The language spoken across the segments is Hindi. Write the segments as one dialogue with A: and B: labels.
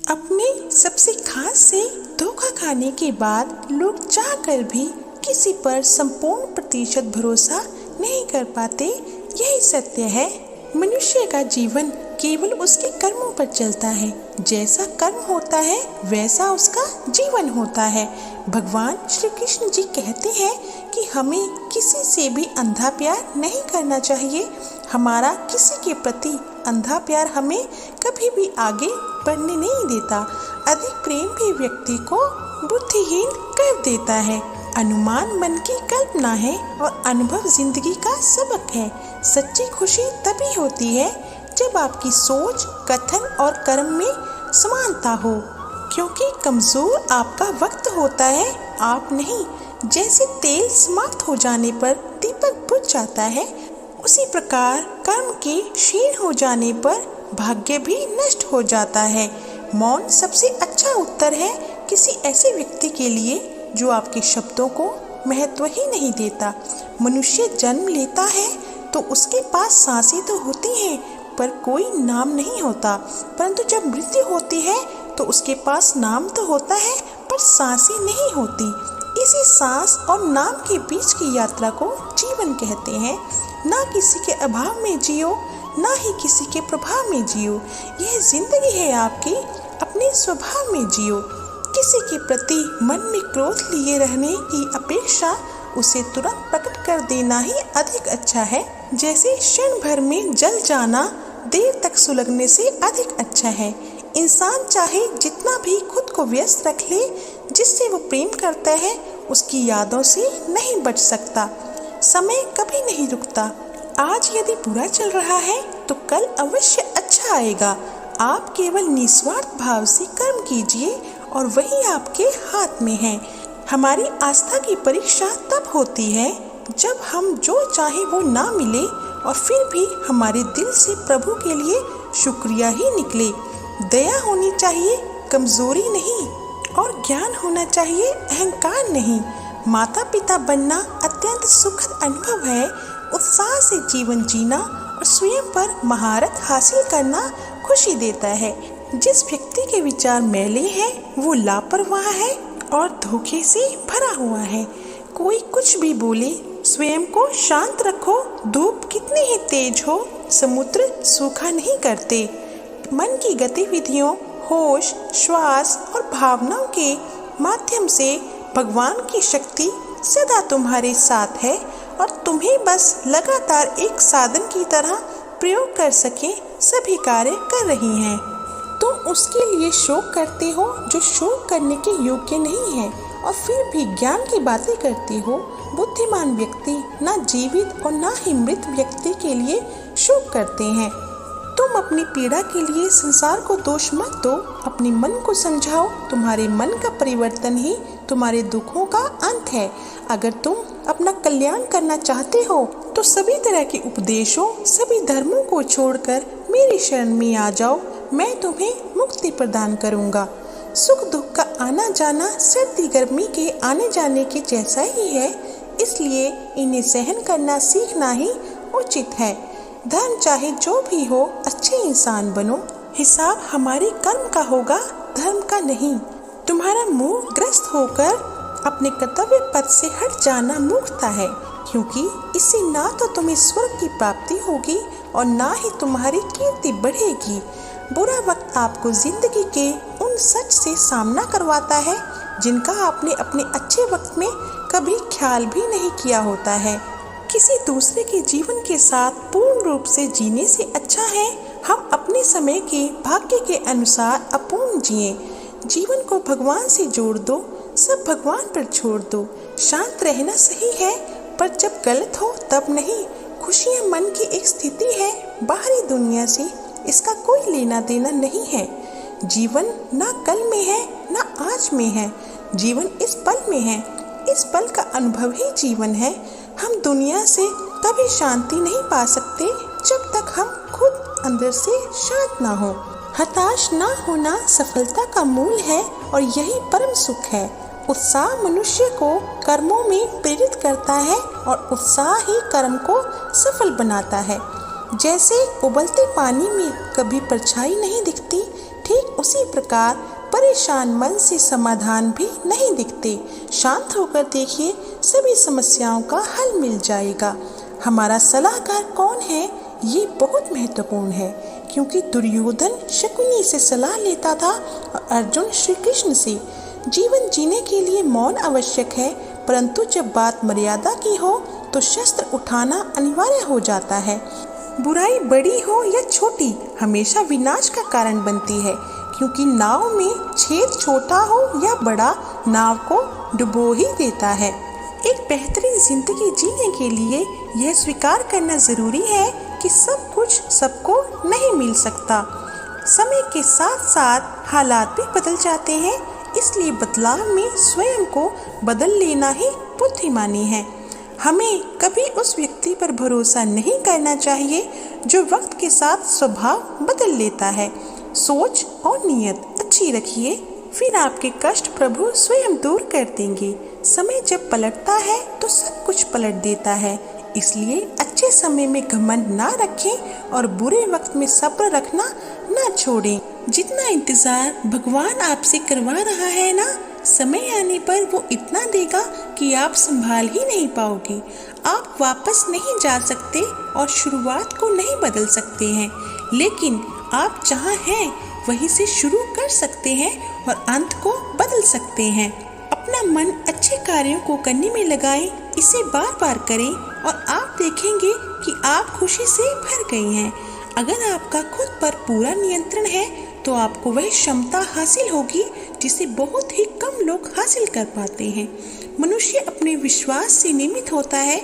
A: अपने सबसे खास से धोखा खाने के बाद लोग चाहकर भी किसी पर संपूर्ण प्रतिशत भरोसा नहीं कर पाते। यही सत्य है। मनुष्य का जीवन केवल उसके कर्मों पर चलता है। जैसा कर्म होता है वैसा उसका जीवन होता है। भगवान श्री कृष्ण जी कहते हैं कि हमें किसी से भी अंधा प्यार नहीं करना चाहिए। हमारा किसी के प्रति अंधा प्यार हमें कभी भी आगे बढ़ने नहीं देता। अधिक प्रेम भी व्यक्ति को बुद्धिहीन कर देता है। अनुमान मन की कल्पना है और अनुभव जिंदगी का सबक है। सच्ची खुशी तभी होती है जब आपकी सोच, कथन और कर्म में समानता हो, क्योंकि कमजोर आपका वक्त होता है, आप नहीं। जैसे तेल समाप्त हो जाने पर दीपक बुझ जाता है, उसी प्रकार कर्म के क्षीण हो जाने पर भाग्य भी नष्ट हो जाता है। मौन सबसे अच्छा उत्तर है किसी ऐसे व्यक्ति के लिए जो आपके शब्दों को महत्व ही नहीं देता। मनुष्य जन्म लेता है तो उसके पास सांसें तो होती हैं पर कोई नाम नहीं होता, परंतु जब मृत्यु होती है तो उसके पास नाम तो होता है पर सांसें नहीं होती। इसी सांस और नाम के बीच की यात्रा को जीवन कहते हैं। ना किसी के अभाव में जियो, ना ही किसी के प्रभाव में जियो। यह जिंदगी है आपकी, अपने स्वभाव में जियो। किसी के प्रति मन में क्रोध लिए रहने की अपेक्षा उसे तुरंत प्रकट कर देना ही अधिक अच्छा है। जैसे क्षण भर में जल जाना देर तक सुलगने से अधिक अच्छा है। इंसान चाहे जितना भी खुद को व्यस्त रख ले, जिससे वो प्रेम करता है उसकी यादों से नहीं बच सकता। समय कभी नहीं रुकता। आज यदि बुरा चल रहा है तो कल अवश्य अच्छा आएगा। आप केवल निस्वार्थ भाव से कर्म कीजिए और वही आपके हाथ में है। हमारी आस्था की परीक्षा तब होती है जब हम जो चाहे वो ना मिले और फिर भी हमारे दिल से प्रभु के लिए शुक्रिया ही निकले। दया होनी चाहिए, कमजोरी नहीं, और ज्ञान होना चाहिए, अहंकार नहीं। माता पिता बनना अत्यंत सुखद अनुभव है। उत्साह से जीवन जीना और स्वयं पर महारत हासिल करना खुशी देता है। जिस व्यक्ति के विचार मैले हैं वो लापरवाह है और धोखे से भरा हुआ है। कोई कुछ भी बोले, स्वयं को शांत रखो। धूप कितनी ही तेज हो, समुद्र सूखा नहीं करते। मन की गतिविधियों, होश, श्वास और भावनाओं के माध्यम से भगवान की शक्ति सदा तुम्हारे साथ है और तुम्हें बस लगातार एक साधन की तरह प्रयोग कर सके सभी कार्य कर रही हैं। तुम उसके लिए शोक करते हो जो शोक करने के योग्य नहीं है और फिर भी ज्ञान की बातें करते हो। बुद्धिमान व्यक्ति ना जीवित और ना ही मृत व्यक्ति के लिए शोक करते हैं। तुम अपनी पीड़ा के लिए संसार को दोष मत दो, अपने मन को समझाओ। तुम्हारे मन का परिवर्तन ही तुम्हारे दुखों का अंत है। अगर तुम अपना कल्याण करना चाहते हो तो सभी तरह के उपदेशों, सभी धर्मों को छोड़कर मेरी शरण में आ जाओ। मैं तुम्हें मुक्ति प्रदान करूंगा। सुख दुख का आना जाना सर्दी गर्मी के आने जाने के जैसा ही है, इसलिए इन्हें सहन करना सीखना ही उचित है। धर्म चाहे जो भी हो, अच्छे इंसान बनो। हिसाब हमारे कर्म का होगा, धर्म का नहीं। तुम्हारा मुंह ग्रस्त होकर अपने कर्तव्य पथ से हट जाना मूर्खता है, क्योंकि इससे ना तो तुम्हें स्वर्ग की प्राप्ति होगी और ना ही तुम्हारी कीर्ति बढ़ेगी। बुरा वक्त आपको जिंदगी के उन सच से सामना करवाता है जिनका आपने अपने अच्छे वक्त में कभी ख्याल भी नहीं किया होता है। किसी दूसरे के जीवन के साथ पूर्ण रूप से जीने से अच्छा है हम अपने समय के भाग्य के अनुसार अपूर्ण जिए। जीवन को भगवान से जोड़ दो, सब भगवान पर छोड़ दो। शांत रहना सही है पर जब गलत हो तब नहीं। खुशियाँ मन की एक स्थिति है, बाहरी दुनिया से इसका कोई लेना देना नहीं है। जीवन ना कल में है ना आज में है, जीवन इस पल में है। इस पल का अनुभव ही जीवन है। हम दुनिया से कभी शांति नहीं पा सकते जब तक हम खुद अंदर से शांत ना हो। हताश ना होना सफलता का मूल है और यही परम सुख है। उत्साह मनुष्य को कर्मों में प्रेरित करता है और उत्साह ही कर्म को सफल बनाता है। जैसे उबलते पानी में कभी परछाई नहीं दिखती, ठीक उसी प्रकार प्रकार परेशान मन से समाधान भी नहीं दिखते। शांत होकर देखिए, सभी समस्याओं का हल मिल जाएगा। हमारा सलाहकार कौन है, ये बहुत महत्वपूर्ण है, क्योंकि दुर्योधन शकुनी से सलाह लेता था और अर्जुन श्री कृष्ण से। जीवन जीने के लिए मौन आवश्यक है, परंतु जब बात मर्यादा की हो तो शस्त्र उठाना अनिवार्य हो जाता है। बुराई बड़ी हो या छोटी हमेशा विनाश का कारण बनती है, क्योंकि नाव में छेद छोटा हो या बड़ा, नाव को डुबो ही देता है। एक बेहतरीन जिंदगी जीने के लिए यह स्वीकार करना जरूरी है कि सब कुछ सबको नहीं मिल सकता। समय के साथ साथ हालात भी बदल जाते हैं, इसलिए बदलाव में स्वयं को बदल लेना ही बुद्धिमानी है। हमें कभी उस व्यक्ति पर भरोसा नहीं करना चाहिए जो वक्त के साथ स्वभाव बदल लेता है। सोच और नियत अच्छी रखिए, फिर आपके कष्ट प्रभु स्वयं दूर कर देंगे। समय जब पलटता है तो सब कुछ पलट देता है, इसलिए अच्छे समय में घमंड ना रखें और बुरे वक्त में सब्र रखना ना छोड़ें। जितना इंतजार भगवान आपसे करवा रहा है ना, समय आने पर वो इतना देगा कि आप संभाल ही नहीं पाओगे। आप वापस नहीं जा सकते और शुरुआत को नहीं बदल सकते हैं, लेकिन आप जहाँ हैं वहीं से शुरू कर सकते हैं और अंत को बदल सकते हैं। अपना मन अच्छे कार्यों को करने में लगाएं, इसे बार बार करें और आप देखेंगे कि आप खुशी से भर गए हैं। अगर आपका खुद पर पूरा नियंत्रण है तो आपको वह क्षमता हासिल होगी जिसे बहुत ही कम लोग हासिल कर पाते हैं। मनुष्य अपने विश्वास से निर्मित होता है,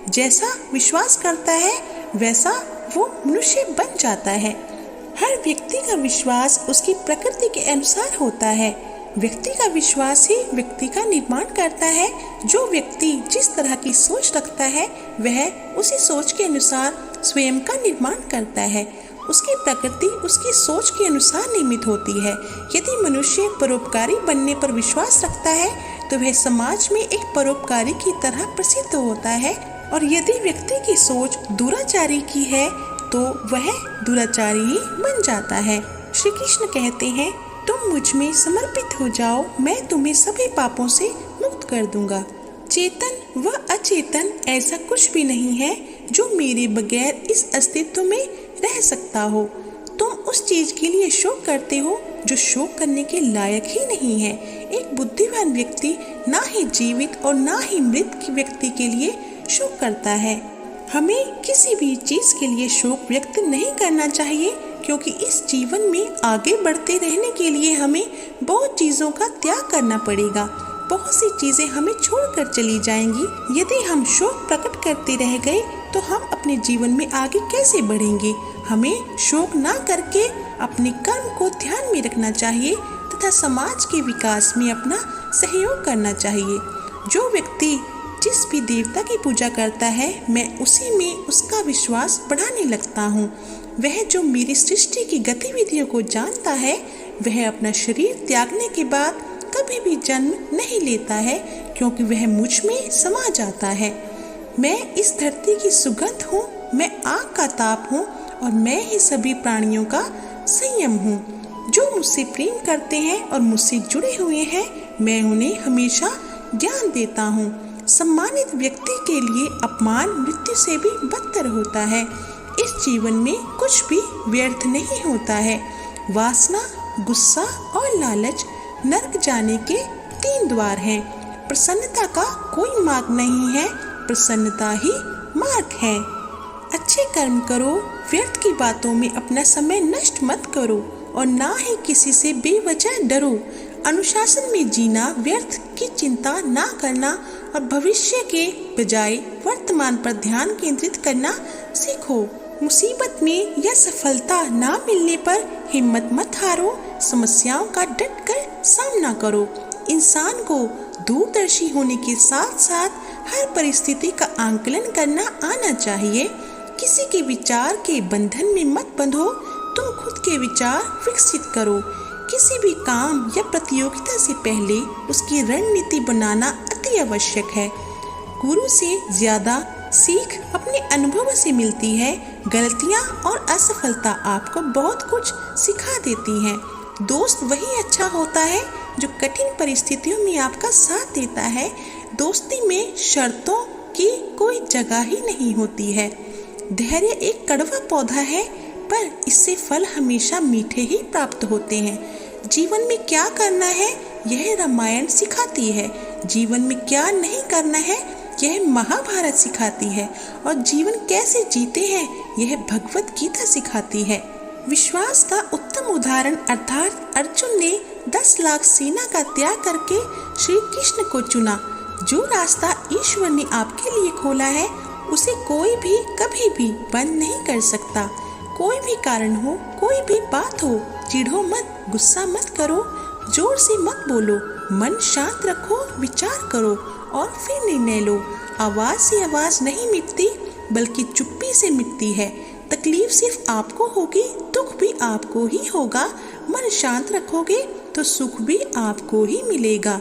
A: जैसा विश्वास करता है वैसा वो मनुष्य बन जाता है। हर व्यक्ति का विश्वास उसकी प्रकृति के अनुसार होता है। व्यक्ति का विश्वास ही व्यक्ति का निर्माण करता है। जो व्यक्ति जिस तरह की सोच रखता है वह उसी सोच के अनुसार स्वयं का निर्माण करता है। उसकी प्रकृति उसकी सोच के अनुसार निर्मित होती है। यदि मनुष्य परोपकारी बनने पर विश्वास रखता है तो वह समाज में एक परोपकारी की तरह प्रसिद्ध होता है, और यदि व्यक्ति की सोच दुराचारी की है तो वह दुराचारी ही बन जाता है। श्री कृष्ण कहते हैं, तुम मुझ में समर्पित हो जाओ, मैं तुम्हें सभी पापों से मुक्त कर दूंगा। चेतन व अचेतन ऐसा कुछ भी नहीं है जो मेरे बगैर इस अस्तित्व में रह सकता हो। तुम उस चीज के लिए शोक करते हो जो शोक करने के लायक ही नहीं है। एक बुद्धिमान व्यक्ति ना ही जीवित और ना ही मृत व्यक्ति के लिए शोक करता है। हमें किसी भी चीज के लिए शोक व्यक्त नहीं करना चाहिए, क्योंकि इस जीवन में आगे बढ़ते रहने के लिए हमें बहुत चीजों का त्याग करना पड़ेगा। बहुत सी चीजें हमें छोड़कर चली जाएंगी। यदि हम शोक प्रकट करते रह गए तो हम अपने जीवन में आगे कैसे बढ़ेंगे। हमें शोक ना करके अपने कर्म को ध्यान में रखना चाहिए तथा समाज के विकास में अपना सहयोग करना चाहिए। जो व्यक्ति जिस भी देवता की पूजा करता है, मैं उसी में उसका विश्वास बढ़ाने लगता हूँ। वह जो मेरी सृष्टि की गतिविधियों को जानता है, वह अपना शरीर त्यागने के बाद कभी भी जन्म नहीं लेता है, क्योंकि वह मुझ में समा जाता है। मैं इस धरती की सुगंध हूँ, मैं आग का ताप हूँ और मैं ही सभी प्राणियों का संयम हूँ। जो मुझसे प्रेम करते हैं और मुझसे जुड़े हुए हैं, मैं उन्हें हमेशा ज्ञान देता हूँ। सम्मानित व्यक्ति के लिए अपमान मृत्यु से भी बदतर होता है। इस जीवन में कुछ भी व्यर्थ नहीं होता है। वासना, गुस्सा और लालच नरक जाने के 3 द्वार हैं। प्रसन्नता का कोई मार्ग नहीं है, प्रसन्नता ही मार्ग है। अच्छे कर्म करो, व्यर्थ की बातों में अपना समय नष्ट मत करो और ना ही किसी से बेवजह डरो। अनुशासन में जीना, व्यर्थ की चिंता ना करना और भविष्य के बजाय वर्तमान पर ध्यान केंद्रित करना सीखो। मुसीबत में या सफलता ना मिलने पर हिम्मत मत हारो, समस्याओं का डट कर सामना करो। इंसान को दूरदर्शी होने के साथ साथ हर परिस्थिति का आंकलन करना आना चाहिए। किसी के विचार के बंधन में मत बंधो, तुम खुद के विचार विकसित करो। किसी भी काम या प्रतियोगिता से पहले उसकी रणनीति बनाना अति आवश्यक है। गुरु से ज्यादा सीख अपने अनुभव से मिलती है। गलतियां और असफलता आपको बहुत कुछ सिखा देती हैं। दोस्त वही अच्छा होता है जो कठिन परिस्थितियों में आपका साथ देता है। दोस्ती में शर्तों की कोई जगह ही नहीं होती है। धैर्य एक कड़वा पौधा है, पर इससे फल हमेशा मीठे ही प्राप्त होते हैं। जीवन में क्या करना है यह रामायण सिखाती है, जीवन में क्या नहीं करना है यह महाभारत सिखाती है, और जीवन कैसे जीते हैं यह भगवत गीता सिखाती है। विश्वास का उत्तम उदाहरण अर्थात अर्जुन ने 10 लाख सेना का त्याग करके श्री कृष्ण को चुना। जो रास्ता ईश्वर ने आपके लिए खोला है उसे कोई भी कभी भी बंद नहीं कर सकता। कोई भी कारण हो, कोई भी बात हो, चिढ़ो मत, गुस्सा मत करो, जोर से मत बोलो, मन शांत रखो, विचार करो और फिर निर्णय लो। आवाज से आवाज नहीं मिटती बल्कि चुप्पी से मिटती है। तकलीफ सिर्फ आपको होगी, दुख भी आपको ही होगा। मन शांत रखोगे तो सुख भी आपको ही मिलेगा।